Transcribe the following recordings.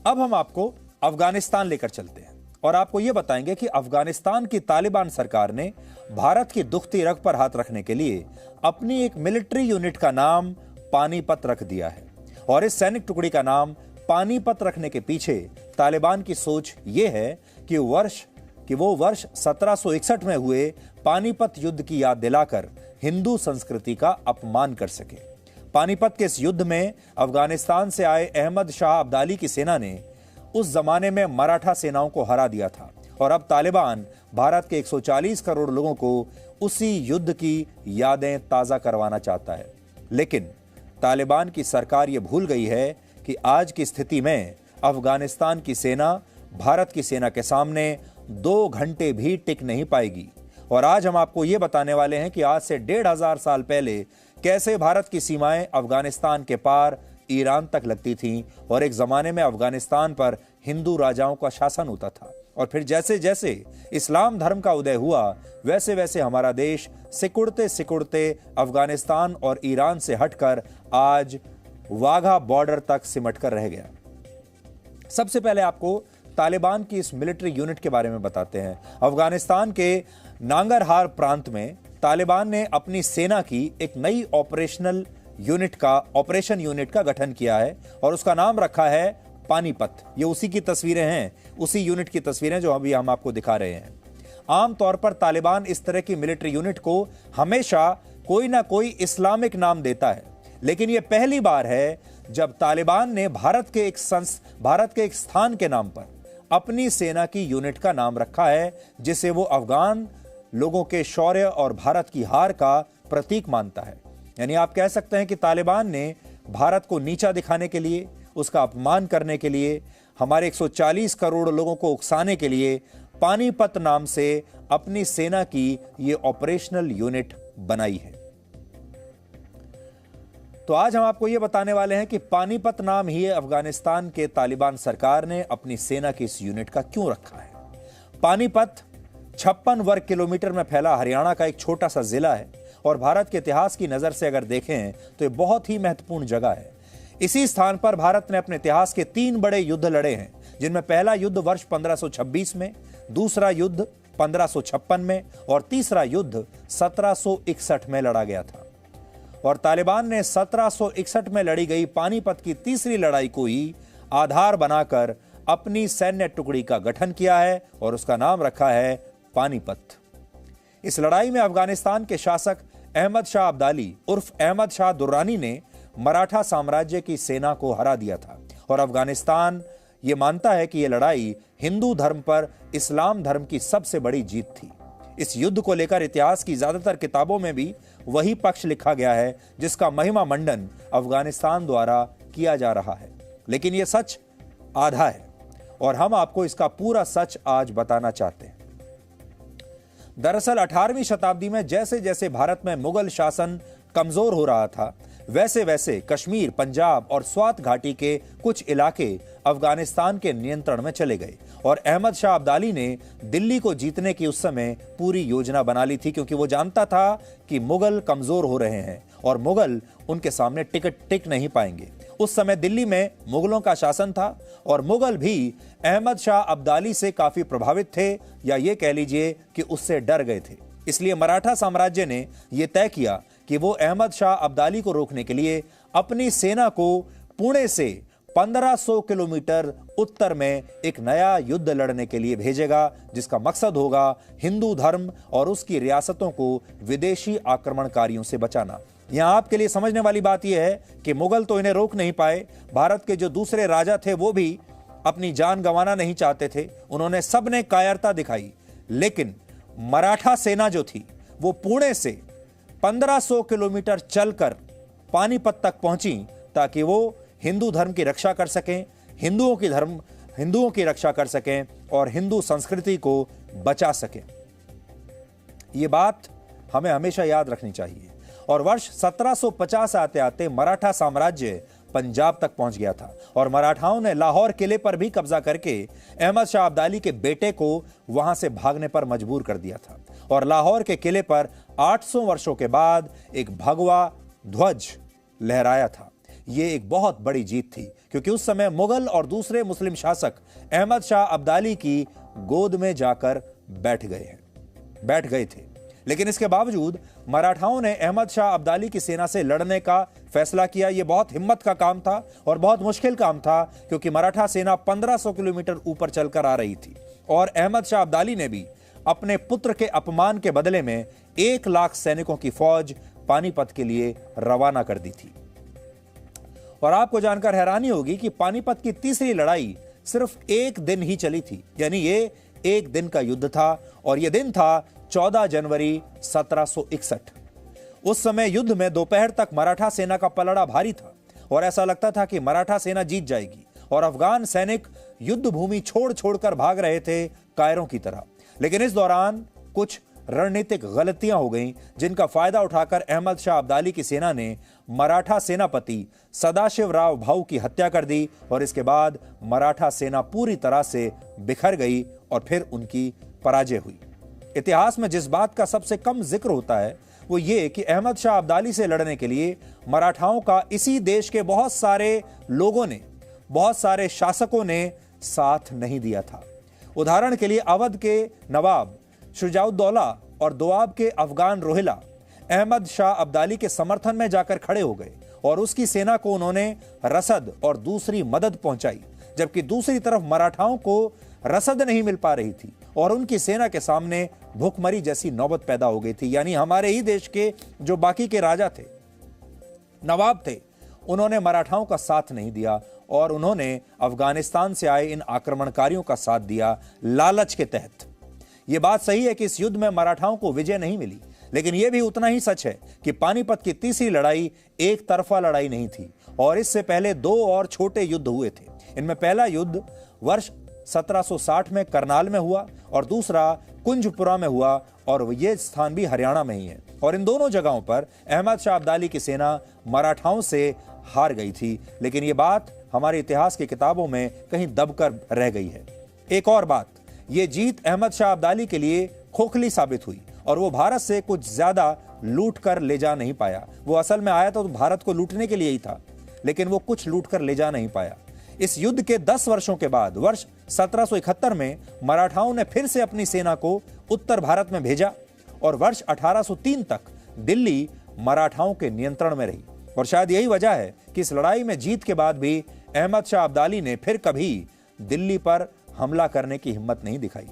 अब हम आपको अफगानिस्तान लेकर चलते हैं और आपको यह बताएंगे कि अफगानिस्तान की तालिबान सरकार ने भारत की दुखती रग पर हाथ रखने के लिए अपनी एक मिलिट्री यूनिट का नाम पानीपत रख दिया है। और इस सैनिक टुकड़ी का नाम पानीपत रखने के पीछे तालिबान की सोच यह है कि वो वर्ष 1761 में हुए पानीपत युद्ध की याद दिलाकर हिंदू संस्कृति का अपमान कर सके। पानीपत के इस युद्ध में अफगानिस्तान से आए अहमद शाह अब्दाली की सेना ने उस जमाने में मराठा सेनाओं को हरा दिया था और अब तालिबान भारत के 140 करोड़ लोगों को उसी युद्ध की यादें ताजा करवाना चाहता है। लेकिन तालिबान की सरकार यह भूल गई है कि आज की स्थिति में अफगानिस्तान की सेना भारत की सेना के सामने 2 घंटे भी टिक नहीं पाएगी। और आज हम आपको यह बताने वाले हैं कि आज से 1500 साल पहले कैसे भारत की सीमाएं अफगानिस्तान के पार ईरान तक लगती थीं और एक जमाने में अफगानिस्तान पर हिंदू राजाओं का शासन होता था। और फिर जैसे जैसे इस्लाम धर्म का उदय हुआ वैसे वैसे हमारा देश सिकुड़ते सिकुड़ते अफगानिस्तान और ईरान से हटकर आज वाघा बॉर्डर तक सिमट कर रह गया। सबसे पहले आपको तालिबान की इस मिलिट्री यूनिट के बारे में बताते हैं। अफगानिस्तान के नांगरहार प्रांत में तालिबान ने अपनी सेना की एक नई ऑपरेशन यूनिट का गठन किया है और उसका नाम रखा है पानीपत। ये उसी की तस्वीरें हैं, उसी यूनिट की तस्वीरें जो अभी हम आपको दिखा रहे हैं। आमतौर पर तालिबान इस तरह की मिलिट्री यूनिट को हमेशा कोई ना कोई इस्लामिक नाम देता है, लेकिन यह पहली बार है जब तालिबान ने भारत के एक स्थान के नाम पर अपनी सेना की यूनिट का नाम रखा है, जिसे वो अफगान लोगों के शौर्य और भारत की हार का प्रतीक मानता है। यानी आप कह सकते हैं कि तालिबान ने भारत को नीचा दिखाने के लिए, उसका अपमान करने के लिए, हमारे 140 करोड़ लोगों को उकसाने के लिए पानीपत नाम से अपनी सेना की यह ऑपरेशनल यूनिट बनाई है। तो आज हम आपको यह बताने वाले हैं कि पानीपत नाम ही अफगानिस्तान के तालिबान सरकार ने अपनी सेना की इस यूनिट का क्यों रखा है। पानीपत 56 वर्ग किलोमीटर में फैला हरियाणा का एक छोटा सा जिला है और भारत के इतिहास की नजर से अगर देखें तो यह बहुत ही महत्वपूर्ण जगह है। इसी स्थान पर भारत ने अपने इतिहास के 3 बड़े युद्ध लड़े हैं, जिनमें पहला युद्ध वर्ष 1526 में, दूसरा युद्ध 1556 में और तीसरा युद्ध 1761 में लड़ा गया था। और तालिबान ने 1761 में लड़ी गई पानीपत की तीसरी लड़ाई को ही आधार बनाकर अपनी सैन्य टुकड़ी का गठन किया है और उसका नाम रखा है पानीपत। इस लड़ाई में अफगानिस्तान के शासक अहमद शाह अब्दाली उर्फ अहमद शाह दुर्रानी ने मराठा साम्राज्य की सेना को हरा दिया था और अफगानिस्तान यह मानता है कि यह लड़ाई हिंदू धर्म पर इस्लाम धर्म की सबसे बड़ी जीत थी। इस युद्ध को लेकर इतिहास की ज्यादातर किताबों में भी वही पक्ष लिखा गया है जिसका महिमा मंडन अफगानिस्तान द्वारा किया जा रहा है, लेकिन यह सच आधा है और हम आपको इसका पूरा सच आज बताना चाहते हैं। दरअसल 18वीं शताब्दी में जैसे जैसे भारत में मुगल शासन कमजोर हो रहा था, वैसे वैसे कश्मीर, पंजाब और स्वात घाटी के कुछ इलाके अफगानिस्तान के नियंत्रण में चले गए और अहमद शाह अब्दाली ने दिल्ली को जीतने की उस समय पूरी योजना बना ली थी, क्योंकि वो जानता था कि मुगल कमजोर हो रहे हैं और मुगल उनके सामने टिक नहीं पाएंगे। उस समय दिल्ली में मुगलों का शासन था और मुगल भी अहमद शाह अब्दाली से काफी प्रभावित थे, या ये कह लीजिए कि उससे डर गए थे। इसलिए मराठा साम्राज्य ने यह तय किया कि वो अहमद शाह अब्दाली को रोकने के लिए अपनी सेना को पुणे से 1500 किलोमीटर उत्तर में एक नया युद्ध लड़ने के लिए भेजेगा, जिसका मकसद होगा हिंदू धर्म और उसकी रियासतों को विदेशी आक्रमणकारियों से बचाना। यहां आपके लिए समझने वाली बात यह है कि मुगल तो इन्हें रोक नहीं पाए, भारत के जो दूसरे राजा थे वो भी अपनी जान गंवाना नहीं चाहते थे, उन्होंने सबने कायरता दिखाई, लेकिन मराठा सेना जो थी वो पुणे से 1500 किलोमीटर चलकर पानीपत तक पहुंची ताकि वो हिंदू धर्म की रक्षा कर सकें, हिंदुओं की रक्षा कर सकें और हिंदू संस्कृति को बचा सकें। ये बात हमें हमेशा याद रखनी चाहिए। और वर्ष 1750 आते आते मराठा साम्राज्य पंजाब तक पहुंच गया था और मराठाओं ने लाहौर किले पर भी कब्जा करके अहमद शाह अब्दाली के बेटे को वहां से भागने पर मजबूर कर दिया था। और लाहौर के किले पर 800 वर्षों के बाद एक भगवा ध्वज लहराया था। ये एक बहुत बड़ी जीत थी, क्योंकि उस समय मुगल और दूसरे मुस्लिम शासक अहमद शाह अब्दाली की गोद में जाकर बैठ गए थे। लेकिन इसके बावजूद मराठाओं ने अहमद शाह अब्दाली की सेना से लड़ने का फैसला किया। यह बहुत हिम्मत का काम था और बहुत मुश्किल काम था, क्योंकि मराठा सेना 1500 किलोमीटर ऊपर चलकर आ रही थी और अहमद शाह अब्दाली ने भी अपने पुत्र के अपमान के बदले में 1 लाख सैनिकों की फौज पानीपत के लिए रवाना कर दी थी। और आपको जानकर हैरानी होगी कि पानीपत की तीसरी लड़ाई सिर्फ 1 दिन ही चली थी, यानी ये 1 दिन का युद्ध था और यह दिन था 14 जनवरी 1761। उस समय युद्ध में दोपहर तक मराठा सेना का पलड़ा भारी था और ऐसा लगता था कि मराठा सेना जीत जाएगी और अफगान सैनिक युद्ध भूमि छोड़कर भाग रहे थे कायरों की तरह। लेकिन इस दौरान कुछ रणनीतिक गलतियां हो गईं, जिनका फायदा उठाकर अहमद शाह अब्दाली की सेना ने मराठा सेनापति सदाशिवराव भाऊ की हत्या कर दी और इसके बाद मराठा सेना पूरी तरह से बिखर गई और फिर उनकी पराजय हुई। इतिहास में जिस बात का सबसे कम जिक्र होता है वो ये कि अहमद शाह अब्दाली से लड़ने के लिए मराठाओं का इसी देश के बहुत सारे लोगों ने, बहुत सारे शासकों ने साथ नहीं दिया था। उदाहरण के लिए अवध के नवाब शुजाउद्दौला और दोआब के अफगान रोहिला अहमद शाह अब्दाली के समर्थन में जाकर खड़े हो गए और उसकी सेना को उन्होंने रसद और दूसरी मदद पहुंचाई, जबकि दूसरी तरफ मराठाओं को रसद नहीं मिल पा रही थी और उनकी सेना के सामने भूखमरी जैसी नौबत पैदा हो गई थी। यानी हमारे ही देश के जो बाकी के राजा थे, नवाब थे, उन्होंने मराठाओं का साथ नहीं दिया और उन्होंने अफगानिस्तान से आए इन आक्रमणकारियों का साथ दिया लालच के तहत। यह बात सही है कि इस युद्ध में मराठाओं को विजय नहीं मिली, लेकिन यह भी उतना ही सच है कि पानीपत की तीसरी लड़ाई एक तरफा लड़ाई नहीं थी और इससे पहले 2 और छोटे युद्ध हुए थे। इनमें पहला युद्ध वर्ष 1760 में करनाल में हुआ और दूसरा कुंजपुरा में हुआ और यह स्थान भी हरियाणा में ही है। और इन दोनों जगहों पर अहमद शाह अब्दाली की सेना मराठाओं से हार गई थी, लेकिन यह बात हमारे इतिहास की किताबों में कहीं दबकर रह गई है। एक और बात, यह जीत अहमद शाह अब्दाली के लिए खोखली साबित हुई और वो भारत से कुछ ज्यादा लूट कर ले जा नहीं पाया। वो असल में आया तो भारत को लूटने के लिए ही था, लेकिन वो कुछ लूट कर ले जा नहीं पाया। इस युद्ध के 10 वर्षों के बाद वर्ष 1771 में मराठाओं ने फिर से अपनी सेना को उत्तर भारत में भेजा और वर्ष 1803 तक दिल्ली मराठाओं के नियंत्रण में रही। और शायद यही वजह है कि इस लड़ाई में जीत के बाद भी अहमद शाह अब्दाली ने फिर कभी दिल्ली पर हमला करने की हिम्मत नहीं दिखाई।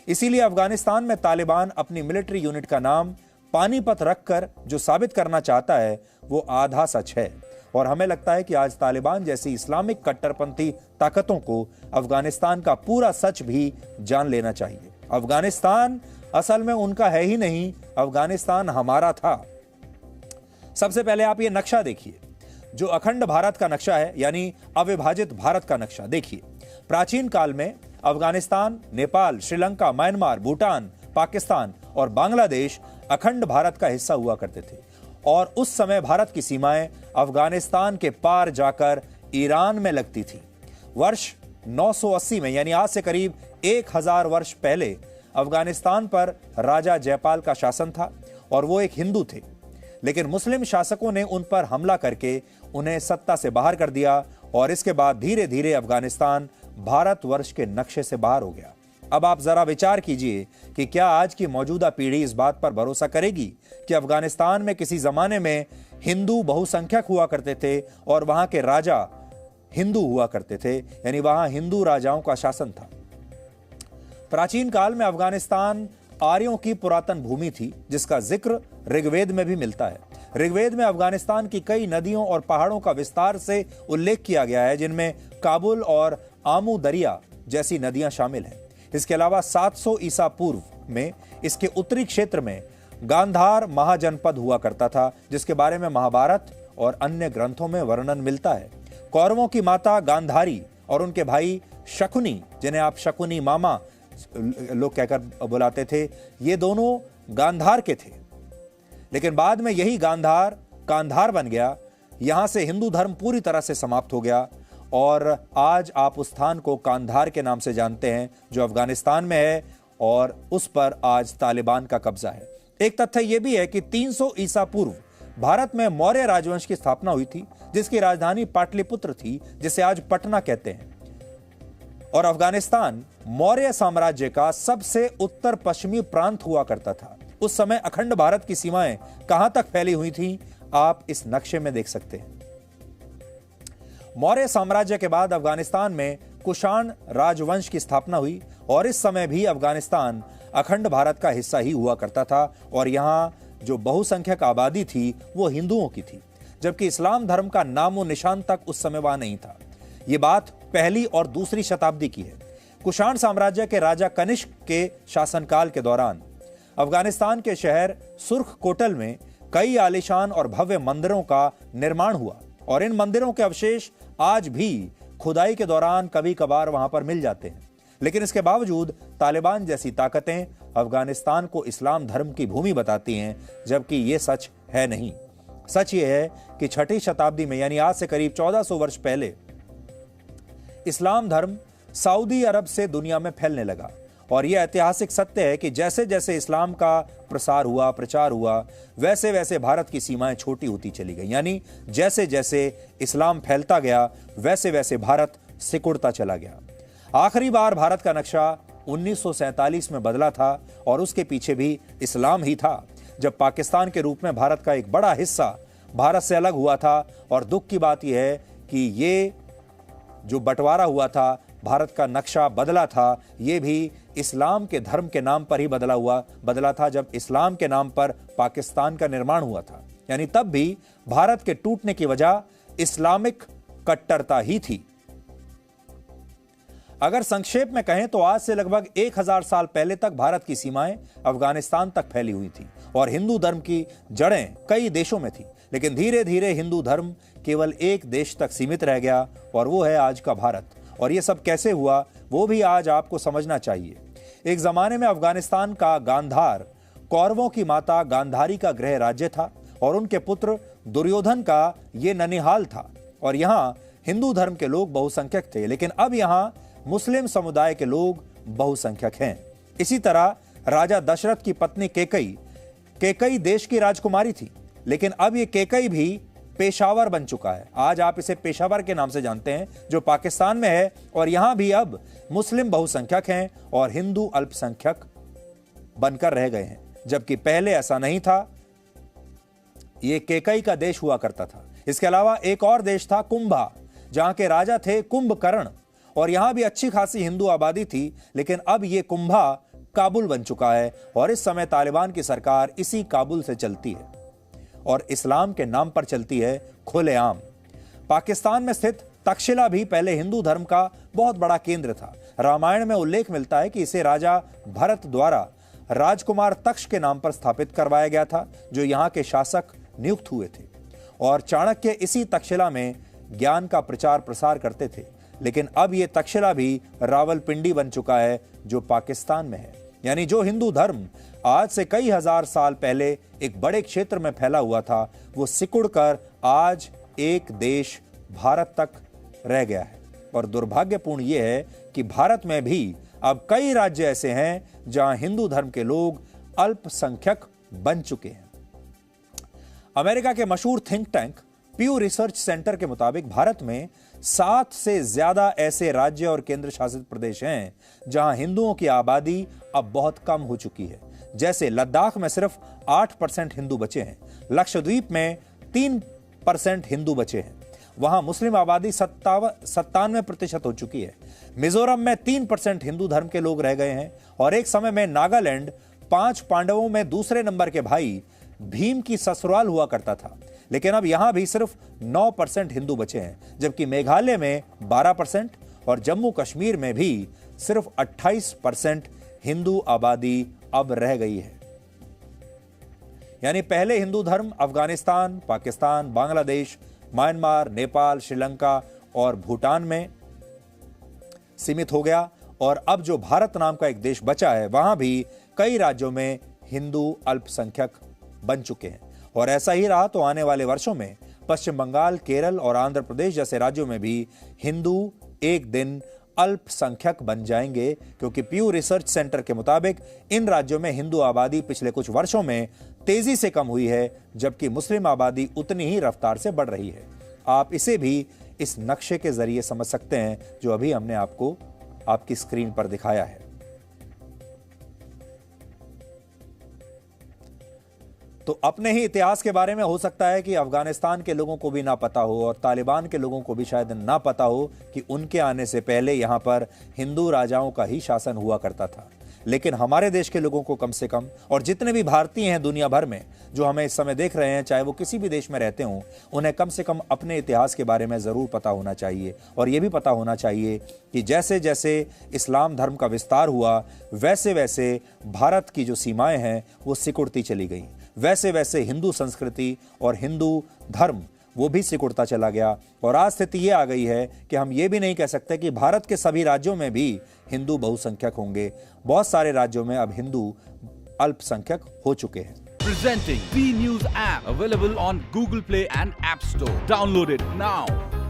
इसीलिए अफगानिस्तान में तालिबान अपनी मिलिट्री यूनिट का नाम पानीपत रखकर जो साबित करना चाहता है वो आधा सच है। और हमें लगता है कि आज तालिबान जैसी इस्लामिक कट्टरपंथी ताकतों को अफगानिस्तान का पूरा सच भी जान लेना चाहिए। अफगानिस्तान असल में उनका है ही नहीं, अफगानिस्तान हमारा था। सबसे पहले आप ये नक्शा देखिए, जो अखंड भारत का नक्शा है, यानी अविभाजित भारत का नक्शा देखिए। प्राचीन काल में अफगानिस्तान, नेपाल, श्रीलंका, म्यांमार, भूटान, पाकिस्तान और बांग्लादेश अखंड भारत का हिस्सा हुआ करते थे और उस समय भारत की सीमाएं अफगानिस्तान के पार जाकर ईरान में लगती थी। वर्ष 980 में, यानी आज से करीब 1000 वर्ष पहले, अफगानिस्तान पर राजा जयपाल का शासन था और वो एक हिंदू थे, लेकिन मुस्लिम शासकों ने उन पर हमला करके उन्हें सत्ता से बाहर कर दिया और इसके बाद धीरे धीरे अफगानिस्तान भारतवर्ष के नक्शे से बाहर हो गया। अब आप जरा विचार कीजिए कि क्या आज की मौजूदा पीढ़ी इस बात पर भरोसा करेगी कि अफगानिस्तान में किसी जमाने में हिंदू बहुसंख्यक हुआ करते थे और वहां के राजा हिंदू हुआ करते थे, यानी वहां हिंदू राजाओं का शासन था। प्राचीन काल में अफगानिस्तान आर्यों की पुरातन भूमि थी, जिसका जिक्र ऋग्वेद में भी मिलता है। ऋग्वेद में अफगानिस्तान की कई नदियों और पहाड़ों का विस्तार से उल्लेख किया गया है, जिनमें काबुल और आमू दरिया जैसी नदियां शामिल हैं। इसके अलावा 700 ईसा पूर्व में इसके उत्तरी क्षेत्र में गांधार महाजनपद हुआ करता था, जिसके बारे में महाभारत और अन्य ग्रंथों में वर्णन मिलता है। कौरवों की माता गांधारी और उनके भाई शकुनी, जिन्हें आप शकुनी मामा लोग कहकर बुलाते थे, ये दोनों गांधार के थे, लेकिन बाद में यही गांधार कांधार बन गया। यहां से हिंदू धर्म पूरी तरह से समाप्त हो गया और आज आप उस स्थान को कांधार के नाम से जानते हैं, जो अफगानिस्तान में है और उस पर आज तालिबान का कब्जा है। एक तथ्य यह भी है कि 300 ईसा पूर्व भारत में मौर्य राजवंश की स्थापना हुई थी, जिसकी राजधानी पाटलिपुत्र थी, जिसे आज पटना कहते हैं। और अफगानिस्तान मौर्य साम्राज्य का सबसे उत्तर पश्चिमी प्रांत हुआ करता था। उस समय अखंड भारत की सीमाएं कहां तक फैली हुई थी, आप इस नक्शे में देख सकते हैं। मौर्य साम्राज्य के बाद अफगानिस्तान में कुषाण राजवंश की स्थापना हुई और इस समय भी अफगानिस्तान अखंड भारत का हिस्सा ही हुआ करता था और यहां जो बहुसंख्यक आबादी थी वो हिंदुओं की थी, जबकि इस्लाम धर्म का नामो निशान तक उस समय वहां नहीं था। यह बात पहली और दूसरी शताब्दी की है। कुषाण साम्राज्य के राजा कनिष्क के शासनकाल के दौरान अफगानिस्तान के शहर सुर्ख कोटल में कई आलीशान और भव्य मंदिरों का निर्माण हुआ और इन मंदिरों के अवशेष आज भी खुदाई के दौरान कभी कभार वहां पर मिल जाते हैं। लेकिन इसके बावजूद तालिबान जैसी ताकतें अफगानिस्तान को इस्लाम धर्म की भूमि बताती हैं, जबकि यह सच है नहीं। सच यह है कि छठी शताब्दी में, यानी आज से करीब 1400 वर्ष पहले, इस्लाम धर्म सऊदी अरब से दुनिया में फैलने लगा और यह ऐतिहासिक सत्य है कि जैसे जैसे इस्लाम का प्रसार हुआ, प्रचार हुआ, वैसे वैसे भारत की सीमाएं छोटी होती चली गई। यानी जैसे जैसे इस्लाम फैलता गया, वैसे वैसे भारत सिकुड़ता चला गया। आखिरी बार भारत का नक्शा 1947 में बदला था और उसके पीछे भी इस्लाम ही था, जब पाकिस्तान के रूप में भारत का एक बड़ा हिस्सा भारत से अलग हुआ था। और दुख की बात यह है कि ये जो बंटवारा हुआ था, भारत का नक्शा बदला था, ये भी इस्लाम के धर्म के नाम पर ही बदला था, जब इस्लाम के नाम पर पाकिस्तान का निर्माण हुआ था। यानी तब भी भारत के टूटने की वजह इस्लामिक कट्टरता ही थी। अगर संक्षेप में कहें तो आज से लगभग 1000 साल पहले तक भारत की सीमाएं अफगानिस्तान तक फैली हुई थी और हिंदू धर्म की जड़ें कई देशों में थी। लेकिन धीरे धीरे हिंदू धर्म केवल एक देश तक सीमित रह गया और वो है आज का भारत। और ये सब कैसे हुआ, वो भी आज आपको समझना चाहिए। एक जमाने में अफगानिस्तान का गांधार कौरवों की माता गांधारी का गृह राज्य था और उनके पुत्र दुर्योधन का ये ननिहाल था और यहाँ हिंदू धर्म के लोग बहुसंख्यक थे। लेकिन अब यहाँ मुस्लिम समुदाय के लोग बहुसंख्यक हैं। इसी तरह राजा दशरथ की पत्नी केकई देश की राजकुमारी थी, लेकिन अब ये केकई भी पेशावर बन चुका है। आज आप इसे पेशावर के नाम से जानते हैं, जो पाकिस्तान में है। और यहां भी अब मुस्लिम बहुसंख्यक हैं और हिंदू अल्पसंख्यक बनकर रह गए हैं, जबकि पहले ऐसा नहीं था। यह केकई का देश हुआ करता था। इसके अलावा एक और देश था कुंभा, जहां के राजा थे कुंभकर्ण और यहां भी अच्छी खासी हिंदू आबादी थी। लेकिन अब यह कुंभा काबुल बन चुका है और इस समय तालिबान की सरकार इसी काबुल से चलती है और इस्लाम के नाम पर चलती है खुलेआम। पाकिस्तान में स्थित तक्षशिला भी पहले हिंदू धर्म का बहुत बड़ा केंद्र था। रामायण में उल्लेख मिलता है कि इसे राजा भरत द्वारा राजकुमार तक्ष के नाम पर स्थापित करवाया गया था, जो यहाँ के शासक नियुक्त हुए थे और चाणक्य इसी तक्षशिला में ज्ञान का प्रचार प्रसार करते थे। लेकिन अब यह तक्षशिला भी रावलपिंडी बन चुका है, जो पाकिस्तान में है। यानी जो हिंदू धर्म आज से कई हजार साल पहले एक बड़े क्षेत्र में फैला हुआ था, वो सिकुड़कर आज एक देश भारत तक रह गया है। और दुर्भाग्यपूर्ण यह है कि भारत में भी अब कई राज्य ऐसे हैं जहां हिंदू धर्म के लोग अल्पसंख्यक बन चुके हैं। अमेरिका के मशहूर थिंक टैंक प्यू रिसर्च सेंटर के मुताबिक भारत में 7 से ज्यादा ऐसे राज्य और केंद्र शासित प्रदेश हैं जहां हिंदुओं की आबादी अब बहुत कम हो चुकी है। जैसे लद्दाख में सिर्फ 8% हिंदू बचे हैं, लक्षद्वीप में 3% हिंदू बचे हैं, वहां मुस्लिम आबादी 97% हो चुकी है। मिजोरम में 3% हिंदू धर्म के लोग रह गए हैं और एक समय में नागालैंड 5 पांडवों में दूसरे नंबर के भाई भीम की ससुराल हुआ करता था, लेकिन अब यहां भी सिर्फ 9% हिंदू बचे हैं, जबकि मेघालय में 12% और जम्मू कश्मीर में भी सिर्फ 28% हिंदू आबादी अब रह गई है। यानी पहले हिंदू धर्म अफगानिस्तान, पाकिस्तान, बांग्लादेश, म्यांमार, नेपाल, श्रीलंका और भूटान में सीमित हो गया और अब जो भारत नाम का एक देश बचा है, वहां भी कई राज्यों में हिंदू अल्पसंख्यक बन चुके हैं। और ऐसा ही रहा तो आने वाले वर्षों में पश्चिम बंगाल, केरल और आंध्र प्रदेश जैसे राज्यों में भी हिंदू एक दिन अल्पसंख्यक बन जाएंगे, क्योंकि प्यू रिसर्च सेंटर के मुताबिक इन राज्यों में हिंदू आबादी पिछले कुछ वर्षों में तेजी से कम हुई है, जबकि मुस्लिम आबादी उतनी ही रफ्तार से बढ़ रही है। आप इसे भी इस नक्शे के जरिए समझ सकते हैं जो अभी हमने आपको आपकी स्क्रीन पर दिखाया है। तो अपने ही इतिहास के बारे में हो सकता है कि अफगानिस्तान के लोगों को भी ना पता हो और तालिबान के लोगों को भी शायद ना पता हो कि उनके आने से पहले यहां पर हिंदू राजाओं का ही शासन हुआ करता था। लेकिन हमारे देश के लोगों को कम से कम, और जितने भी भारतीय हैं दुनिया भर में जो हमें इस समय देख रहे हैं, चाहे वो किसी भी देश में रहते हों, उन्हें कम से कम अपने इतिहास के बारे में ज़रूर पता होना चाहिए। और ये भी पता होना चाहिए कि जैसे जैसे इस्लाम धर्म का विस्तार हुआ, वैसे वैसे भारत की जो सीमाएं हैं वो सिकुड़ती चली गई, वैसे वैसे हिंदू संस्कृति और हिंदू धर्म वो भी सिकुड़ता चला गया। और आज स्थिति ये आ गई है कि हम ये भी नहीं कह सकते कि भारत के सभी राज्यों में भी हिंदू बहुसंख्यक होंगे। बहुत सारे राज्यों में अब हिंदू अल्पसंख्यक हो चुके हैं। Presenting B News app available on Google Play and App Store. Download it now.